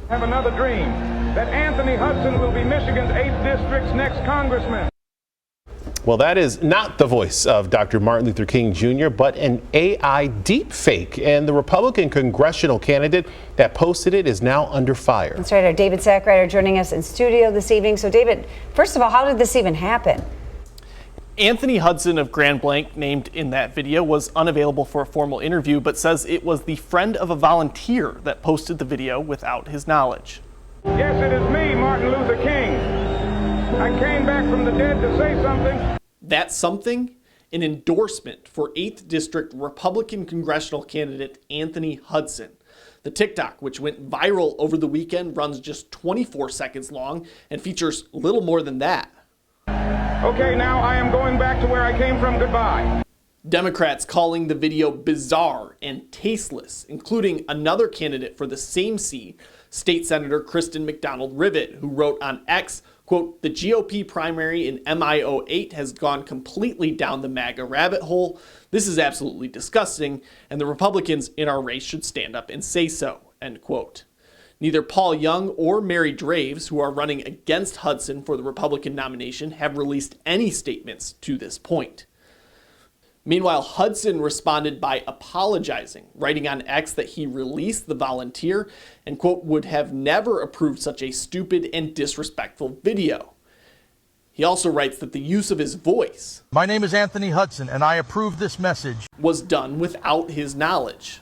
Have another dream that Anthony Hudson will be Michigan's 8th district's next congressman. Well, that is not the voice of Dr. Martin Luther King Jr., but an AI deepfake. And the Republican congressional candidate that posted it is now under fire. That's right. Our David Sackrader joining us in studio this evening. So, David, first of all, how did this even happen? Anthony Hudson of Grand Blanc, named in that video, was unavailable for a formal interview, but says it was the friend of a volunteer that posted the video without his knowledge. Yes, it is me, Martin Luther King. I came back from the dead to say something. That something? An endorsement for 8th District Republican congressional candidate Anthony Hudson. The TikTok, which went viral over the weekend, runs just 24 seconds long and features little more than that. Okay, now I am going back to where I came from. Goodbye. Democrats calling the video bizarre and tasteless, including another candidate for the same seat, State Senator Kristen McDonald-Rivet, who wrote on X, quote, "The GOP primary in MI08 has gone completely down the MAGA rabbit hole. This is absolutely disgusting, and the Republicans in our race should stand up and say so," end quote. Neither Paul Young or Mary Draves, who are running against Hudson for the Republican nomination, have released any statements to this point. Meanwhile, Hudson responded by apologizing, writing on X that he released the volunteer and, quote, "would have never approved such a stupid and disrespectful video." He also writes that the use of his voice, "My name is Anthony Hudson, and I approve this message," was done without his knowledge.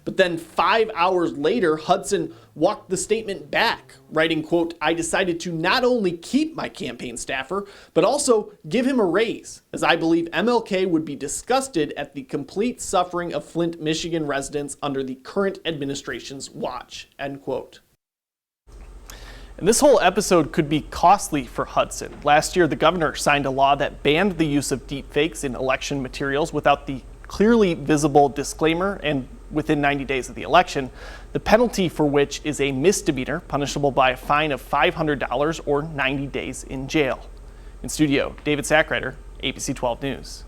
But then 5 hours later, Hudson walked the statement back, writing, quote, "I decided to not only keep my campaign staffer, but also give him a raise, as I believe MLK would be disgusted at the complete suffering of Flint, Michigan residents under the current administration's watch," end quote. And this whole episode could be costly for Hudson. Last year, the governor signed a law that banned the use of deepfakes in election materials without the clearly visible disclaimer and within 90 days of the election, the penalty for which is a misdemeanor punishable by a fine of $500 or 90 days in jail. In studio, David Sackrader, ABC 12 News.